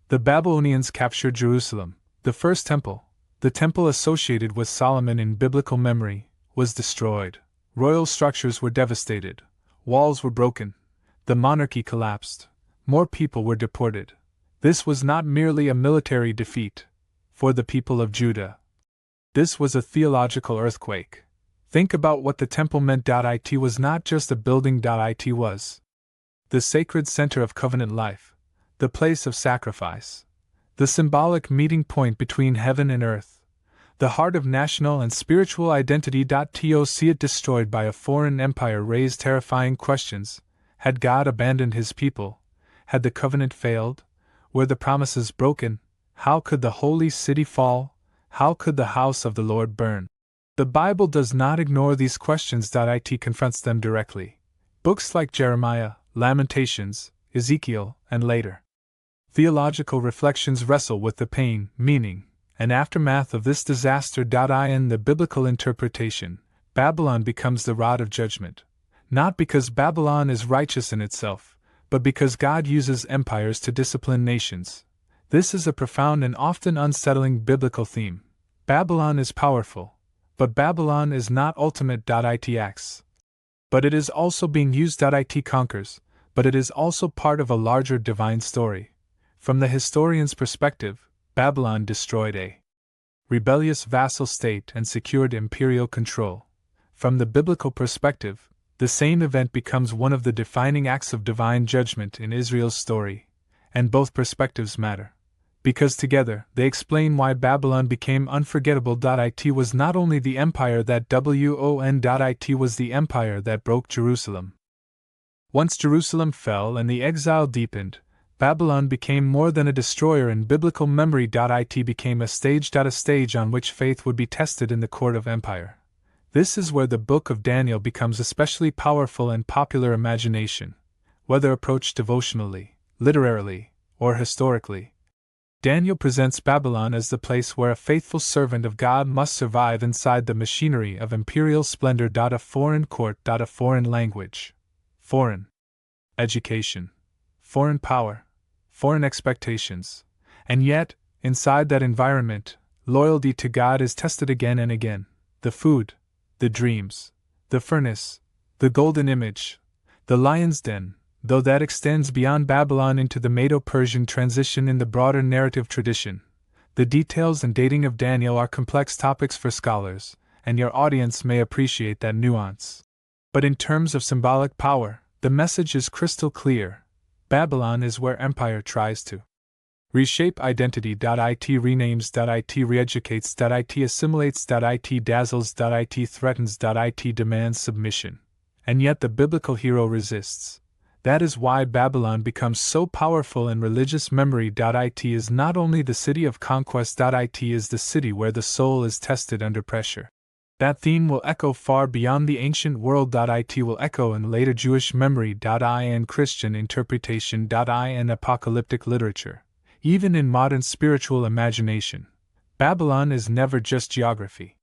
The Babylonians captured Jerusalem. The first temple, the temple associated with Solomon in biblical memory, was destroyed. Royal structures were devastated. Walls were broken. The monarchy collapsed. More people were deported. This was not merely a military defeat for the people of Judah. This was a theological earthquake. Think about what the temple meant. It was not just a building. It was the sacred center of covenant life, the place of sacrifice, the symbolic meeting point between heaven and earth, the heart of national and spiritual identity. To see it destroyed by a foreign empire raised terrifying questions. Had God abandoned his people? Had the covenant failed? Were the promises broken? How could the holy city fall? How could the house of the Lord burn? The Bible does not ignore these questions. It confronts them directly. Books like Jeremiah, Lamentations, Ezekiel, and later theological reflections wrestle with the pain, meaning, and aftermath of this disaster. In the biblical interpretation, Babylon becomes the rod of judgment. Not because Babylon is righteous in itself, but because God uses empires to discipline nations. This is a profound and often unsettling biblical theme. Babylon is powerful, but Babylon is not ultimate. It acts. But it is also being used. It conquers, but it is also part of a larger divine story. From the historian's perspective, Babylon destroyed a rebellious vassal state and secured imperial control. From the biblical perspective, the same event becomes one of the defining acts of divine judgment in Israel's story, and both perspectives matter. because together they explain why Babylon became unforgettable. It was not only the empire that it was the empire that broke Jerusalem. Once Jerusalem fell and the exile deepened, Babylon became more than a destroyer in biblical memory. It became a stage on which faith would be tested in the court of empire. This is where the book of Daniel becomes especially powerful in popular imagination, whether approached devotionally, literarily, or historically. Daniel presents Babylon as the place where a faithful servant of God must survive inside the machinery of imperial splendor. A foreign court. A foreign language, foreign education, foreign power, foreign expectations. And yet, inside that environment, loyalty to God is tested again and again. The food, the dreams, the furnace, the golden image, the lion's den, though that extends beyond Babylon into the Medo-Persian transition in the broader narrative tradition. The details and dating of Daniel are complex topics for scholars, and your audience may appreciate that nuance. But in terms of symbolic power, the message is crystal clear. Babylon is where empire tries to reshape identity. It renames. It reeducates. It assimilates. It dazzles. It threatens. It demands submission. And yet the biblical hero resists. That is why Babylon becomes so powerful in religious memory. It is not only the city of conquest. It is the city where the soul is tested under pressure. That theme will echo far beyond the ancient world. It will echo in later Jewish memory. And Christian interpretation. And apocalyptic literature. Even in modern spiritual imagination, Babylon is never just geography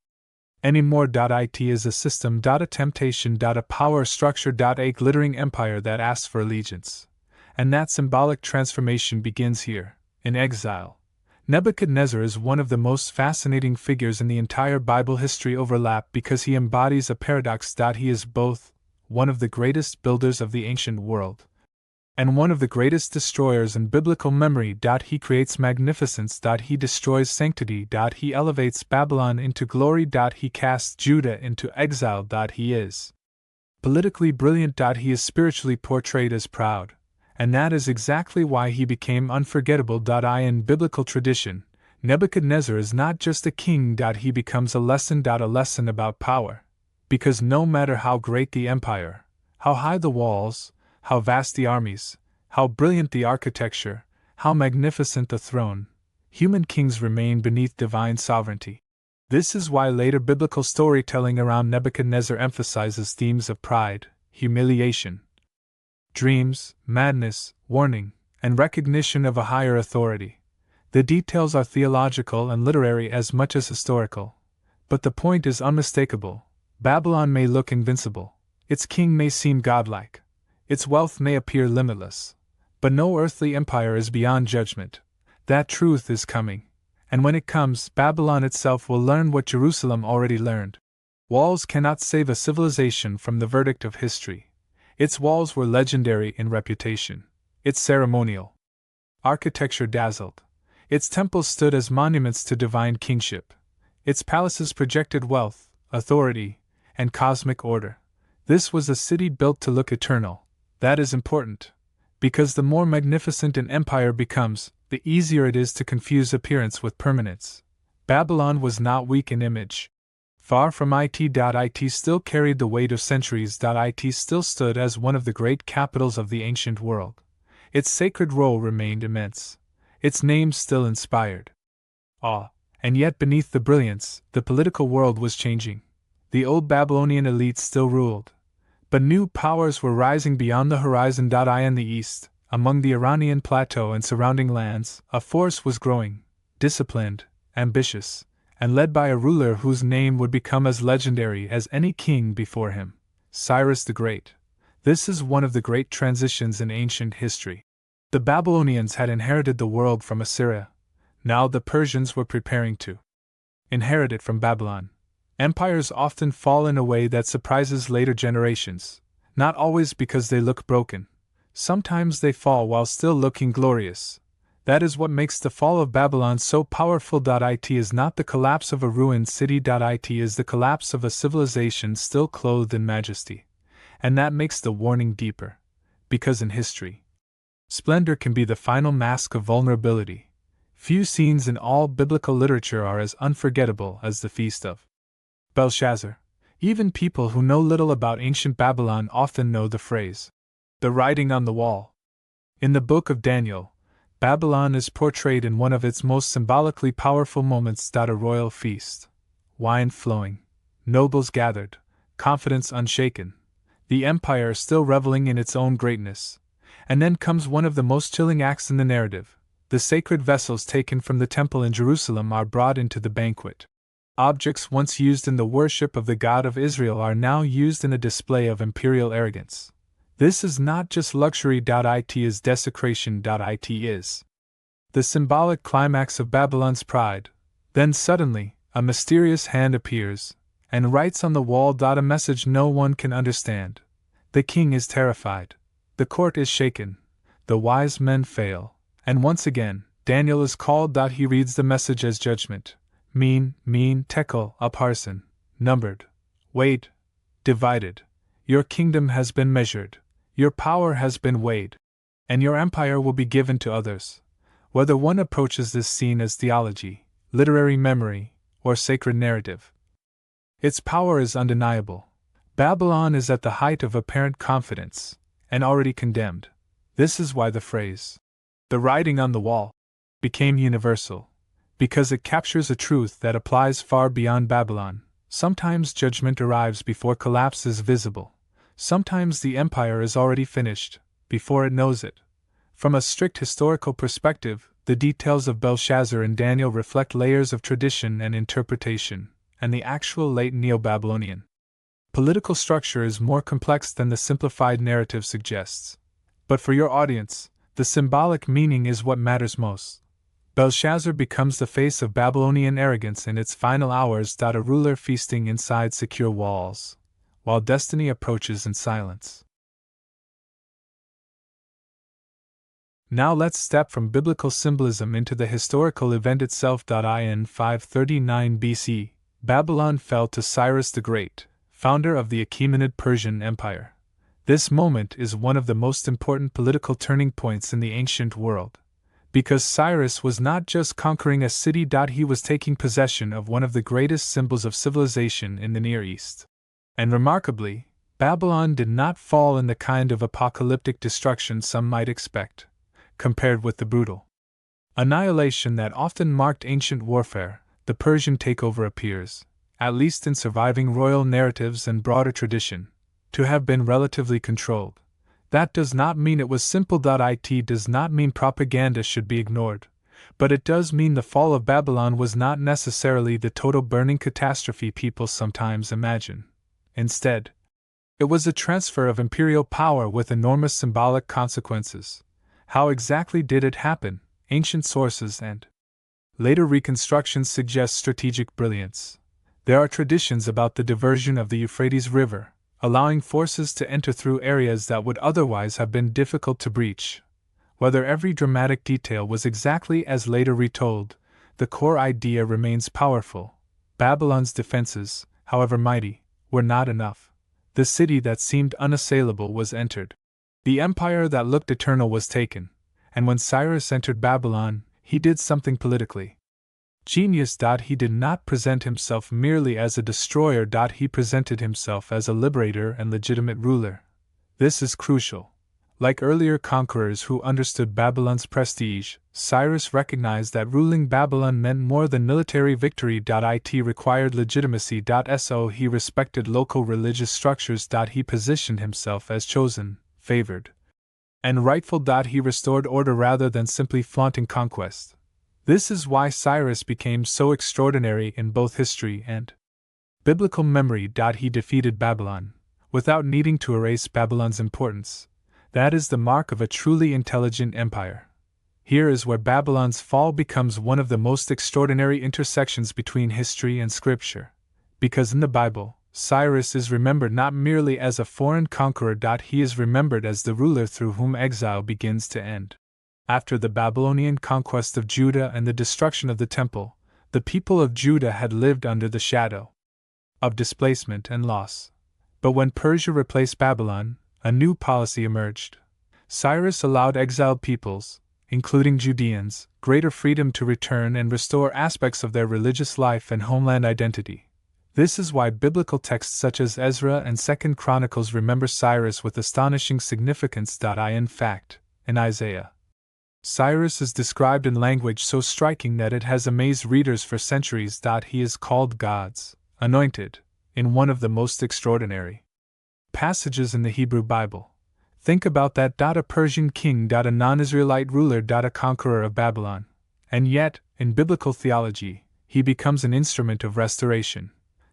anymore. It is a system. A temptation. A power structure. A glittering empire that asks for allegiance. And that symbolic transformation begins here, in exile. Nebuchadnezzar is one of the most fascinating figures in the entire Bible history overlap because he embodies a paradox. He is both one of the greatest builders of the ancient world and one of the greatest destroyers in biblical memory. He creates magnificence. He destroys sanctity. He elevates Babylon into glory. He casts Judah into exile. He is politically brilliant. He is spiritually portrayed as proud. And that is exactly why he became unforgettable. In biblical tradition, Nebuchadnezzar is not just a king. He becomes a lesson about power. Because no matter how great the empire, how high the walls, how vast the armies, how brilliant the architecture, how magnificent the throne, human kings remain beneath divine sovereignty. This is why later biblical storytelling around Nebuchadnezzar emphasizes themes of pride, humiliation, dreams, madness, warning, and recognition of a higher authority. The details are theological and literary as much as historical. But the point is unmistakable. Babylon may look invincible. Its king may seem godlike. Its wealth may appear limitless. But no earthly empire is beyond judgment. That truth is coming. And when it comes, Babylon itself will learn what Jerusalem already learned. Walls cannot save a civilization from the verdict of history. Its walls were legendary in reputation. Its ceremonial architecture dazzled. Its temples stood as monuments to divine kingship. Its palaces projected wealth, authority, and cosmic order. This was a city built to look eternal. That is important, because the more magnificent an empire becomes, the easier it is to confuse appearance with permanence. Babylon was not weak in image. Far from it. It still carried the weight of centuries. It still stood as one of the great capitals of the ancient world. Its sacred role remained immense. Its name still inspired awe. And yet beneath the brilliance, the political world was changing. The old Babylonian elite still ruled. But new powers were rising beyond the horizon. In the east, among the Iranian plateau and surrounding lands, a force was growing, disciplined, ambitious, and led by a ruler whose name would become as legendary as any king before him, Cyrus the Great. This is one of the great transitions in ancient history. The Babylonians had inherited the world from Assyria. Now the Persians were preparing to inherit it from Babylon. Empires often fall in a way that surprises later generations, not always because they look broken. Sometimes they fall while still looking glorious. That is what makes the fall of Babylon so powerful. It is not the collapse of a ruined city. It is the collapse of a civilization still clothed in majesty. And that makes the warning deeper. Because in history, splendor can be the final mask of vulnerability. Few scenes in all biblical literature are as unforgettable as the feast of Belshazzar. Even people who know little about ancient Babylon often know the phrase, the writing on the wall. In the book of Daniel, Babylon is portrayed in one of its most symbolically powerful moments: a royal feast, wine flowing, nobles gathered, confidence unshaken, the empire still reveling in its own greatness. And then comes one of the most chilling acts in the narrative. The sacred vessels taken from the temple in Jerusalem are brought into the banquet. Objects once used in the worship of the God of Israel are now used in a display of imperial arrogance. This is not just luxury. It is desecration. It is the symbolic climax of Babylon's pride. Then suddenly, a mysterious hand appears and writes on the wall a message no one can understand. The king is terrified. The court is shaken. The wise men fail. And once again, Daniel is called. He reads the message as judgment. Tekel, upharsin, numbered, weighed, divided. Your kingdom has been measured. Your power has been weighed. And your empire will be given to others. Whether one approaches this scene as theology, literary memory, or sacred narrative, its power is undeniable. Babylon is at the height of apparent confidence, and already condemned. This is why the phrase, the writing on the wall, became universal, because it captures a truth that applies far beyond Babylon. Sometimes judgment arrives before collapse is visible. Sometimes the empire is already finished, before it knows it. From a strict historical perspective, the details of Belshazzar and Daniel reflect layers of tradition and interpretation, and the actual late Neo-Babylonian political structure is more complex than the simplified narrative suggests. But for your audience, the symbolic meaning is what matters most. Belshazzar becomes the face of Babylonian arrogance in its final hours. A ruler feasting inside secure walls, while destiny approaches in silence. Now let's step from biblical symbolism into the historical event itself. In 539 BC, Babylon fell to Cyrus the Great, founder of the Achaemenid Persian Empire. This moment is one of the most important political turning points in the ancient world. Because Cyrus was not just conquering a city, he was taking possession of one of the greatest symbols of civilization in the Near East. And remarkably, Babylon did not fall in the kind of apocalyptic destruction some might expect. Compared with the brutal annihilation that often marked ancient warfare, the Persian takeover appears, at least in surviving royal narratives and broader tradition, to have been relatively controlled. That does not mean it was simple. It does not mean propaganda should be ignored, but it does mean the fall of Babylon was not necessarily the total burning catastrophe people sometimes imagine. Instead, it was a transfer of imperial power with enormous symbolic consequences. How exactly did it happen? Ancient sources and later reconstructions suggest strategic brilliance. There are traditions about the diversion of the Euphrates River, allowing forces to enter through areas that would otherwise have been difficult to breach. Whether every dramatic detail was exactly as later retold, the core idea remains powerful. Babylon's defenses, however mighty, were not enough. The city that seemed unassailable was entered. The empire that looked eternal was taken. And when Cyrus entered Babylon, he did something politically genius. He did not present himself merely as a destroyer. He presented himself as a liberator and legitimate ruler. This is crucial. Like earlier conquerors who understood Babylon's prestige, Cyrus recognized that ruling Babylon meant more than military victory. It required legitimacy. So he respected local religious structures. He positioned himself as chosen, favored, and rightful. He restored order rather than simply flaunting conquest. This is why Cyrus became so extraordinary in both history and biblical memory. He defeated Babylon, without needing to erase Babylon's importance. That is the mark of a truly intelligent empire. Here is where Babylon's fall becomes one of the most extraordinary intersections between history and scripture. Because in the Bible, Cyrus is remembered not merely as a foreign conqueror. He is remembered as the ruler through whom exile begins to end. After the Babylonian conquest of Judah and the destruction of the temple, the people of Judah had lived under the shadow of displacement and loss. But when Persia replaced Babylon, a new policy emerged. Cyrus allowed exiled peoples, including Judeans, greater freedom to return and restore aspects of their religious life and homeland identity. This is why biblical texts such as Ezra and 2 Chronicles remember Cyrus with astonishing significance. In fact, in Isaiah, Cyrus is described in language so striking that it has amazed readers for centuries. He is called God's anointed in one of the most extraordinary passages in the Hebrew Bible. Think about that. A Persian king, a non-Israelite ruler, a conqueror of Babylon. And yet, in biblical theology, he becomes an instrument of restoration.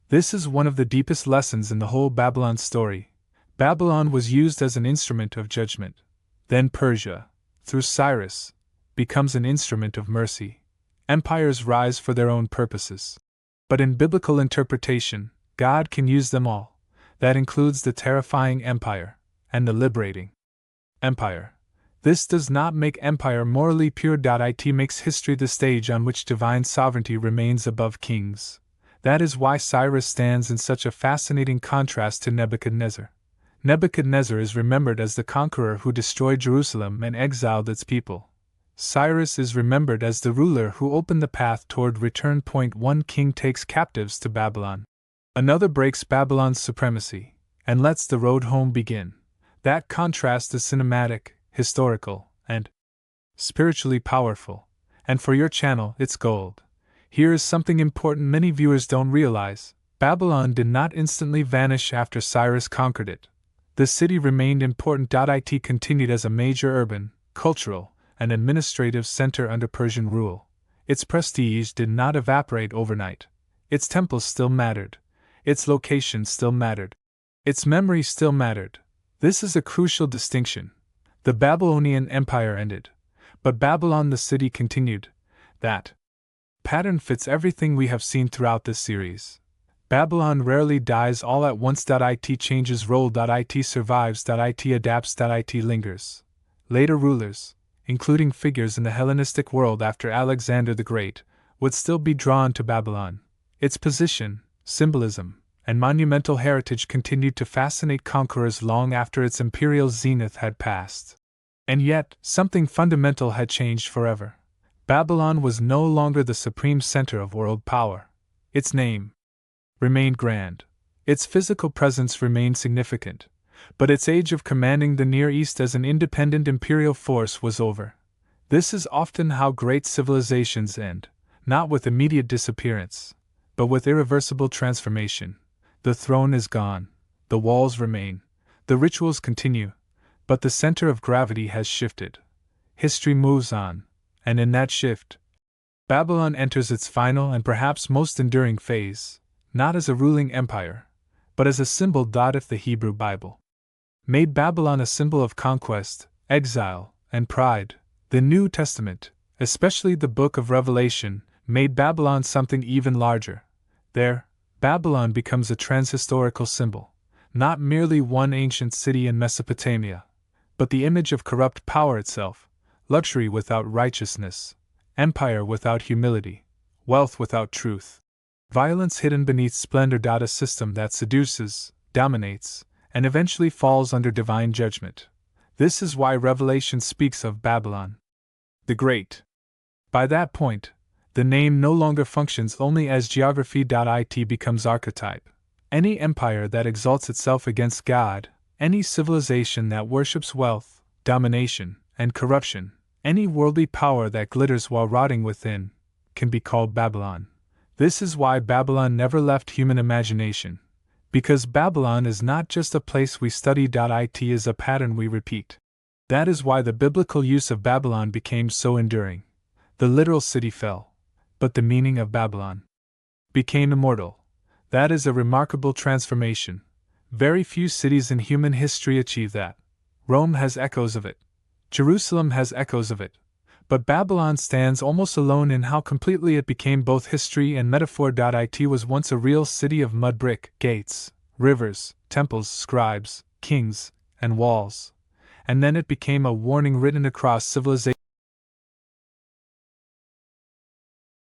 This is one of the deepest lessons in the whole Babylon story. Babylon was used as an instrument of judgment. Then Persia, through Cyrus, becomes an instrument of mercy. Empires rise for their own purposes. But in biblical interpretation, God can use them all. That includes the terrifying empire and the liberating empire. This does not make empire morally pure. It makes history the stage on which divine sovereignty remains above kings. That is why Cyrus stands in such a fascinating contrast to Nebuchadnezzar. Nebuchadnezzar is remembered as the conqueror who destroyed Jerusalem and exiled its people. Cyrus is remembered as the ruler who opened the path toward return. One king takes captives to Babylon. Another breaks Babylon's supremacy and lets the road home begin. That contrast is cinematic, historical, and spiritually powerful. And for your channel, it's gold. Here is something important many viewers don't realize. Babylon did not instantly vanish after Cyrus conquered it. The city remained important. It continued as a major urban, cultural, and administrative center under Persian rule. Its prestige did not evaporate overnight. Its temples still mattered. Its location still mattered. Its memory still mattered. This is a crucial distinction. The Babylonian Empire ended, but Babylon the city continued. That pattern fits everything we have seen throughout this series. Babylon rarely dies all at once. It changes role. It survives. It adapts. It lingers. Later rulers, including figures in the Hellenistic world after Alexander the Great, would still be drawn to Babylon. Its position, symbolism, and monumental heritage continued to fascinate conquerors long after its imperial zenith had passed. And yet, something fundamental had changed forever. Babylon was no longer the supreme center of world power. Its name remained grand. Its physical presence remained significant. But its age of commanding the Near East as an independent imperial force was over. This is often how great civilizations end, not with immediate disappearance, but with irreversible transformation. The throne is gone, the walls remain, the rituals continue, but the center of gravity has shifted. History moves on, and in that shift, Babylon enters its final and perhaps most enduring phase, not as a ruling empire, but as a symbol. If the Hebrew Bible made Babylon a symbol of conquest, exile, and pride, the New Testament, especially the book of Revelation, made Babylon something even larger. There, Babylon becomes a transhistorical symbol, not merely one ancient city in Mesopotamia, but the image of corrupt power itself, luxury without righteousness, empire without humility, wealth without truth, violence hidden beneath splendor. A system that seduces, dominates, and eventually falls under divine judgment. This is why Revelation speaks of Babylon the Great. By that point, the name no longer functions only as geography. It becomes archetype. Any empire that exalts itself against God, any civilization that worships wealth, domination, and corruption, any worldly power that glitters while rotting within, can be called Babylon. This is why Babylon never left human imagination. Because Babylon is not just a place we study. It is a pattern we repeat. That is why the biblical use of Babylon became so enduring. The literal city fell, but the meaning of Babylon became immortal. That is a remarkable transformation. Very few cities in human history achieve that. Rome has echoes of it. Jerusalem has echoes of it. But Babylon stands almost alone in how completely it became both history and metaphor. It was once a real city of mud brick, gates, rivers, temples, scribes, kings, and walls. And then it became a warning written across civilization.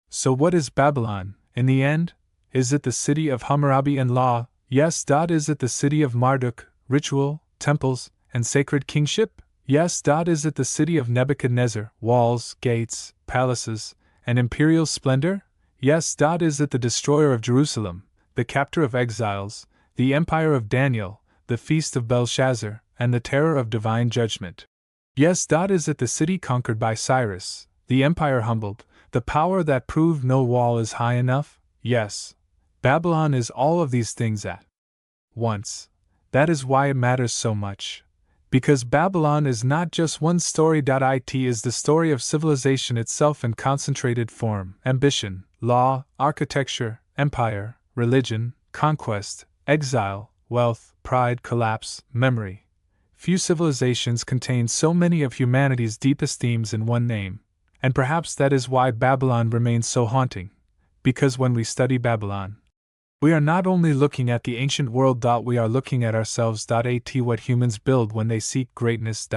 So what is Babylon, in the end? Is it the city of Hammurabi and law? Yes. Is it the city of Marduk, ritual, temples, and sacred kingship? Yes. Is it the city of Nebuchadnezzar, walls, gates, palaces, and imperial splendor? Yes. Is it the destroyer of Jerusalem, the captor of exiles, the empire of Daniel, the feast of Belshazzar, and the terror of divine judgment? Yes. Is it the city conquered by Cyrus, the empire humbled, the power that proved no wall is high enough? Yes. Babylon is all of these things at once. That is why it matters so much. Because Babylon is not just one story. It is the story of civilization itself in concentrated form: ambition, law, architecture, empire, religion, conquest, exile, wealth, pride, collapse, memory. Few civilizations contain so many of humanity's deepest themes in one name, and perhaps that is why Babylon remains so haunting. Because when we study Babylon, we are not only looking at the ancient world. We are looking at ourselves. What humans build when they seek greatness.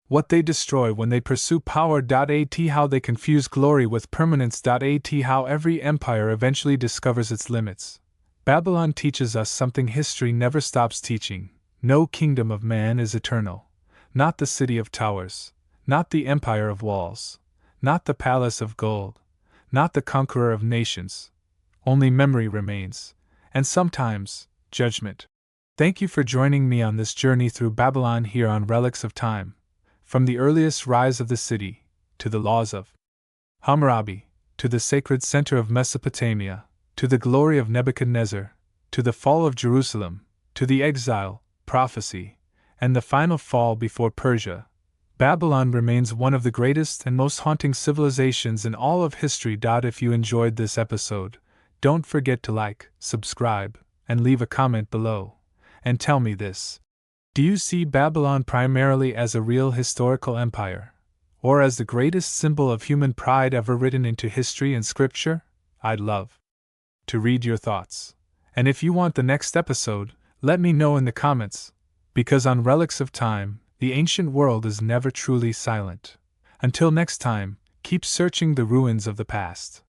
What they destroy when they pursue power. How they confuse glory with permanence. How every empire eventually discovers its limits. Babylon teaches us something history never stops teaching. No kingdom of man is eternal. Not the city of towers. Not the empire of walls. Not the palace of gold. Not the conqueror of nations. Only memory remains, and sometimes, judgment. Thank you for joining me on this journey through Babylon here on Relics of Time. From the earliest rise of the city, to the laws of Hammurabi, to the sacred center of Mesopotamia, to the glory of Nebuchadnezzar, to the fall of Jerusalem, to the exile, prophecy, and the final fall before Persia, Babylon remains one of the greatest and most haunting civilizations in all of history. If you enjoyed this episode, don't forget to like, subscribe, and leave a comment below. And tell me this: do you see Babylon primarily as a real historical empire, or as the greatest symbol of human pride ever written into history and scripture? I'd love to read your thoughts. And if you want the next episode, let me know in the comments, because on Relics of Time, the ancient world is never truly silent. Until next time, keep searching the ruins of the past.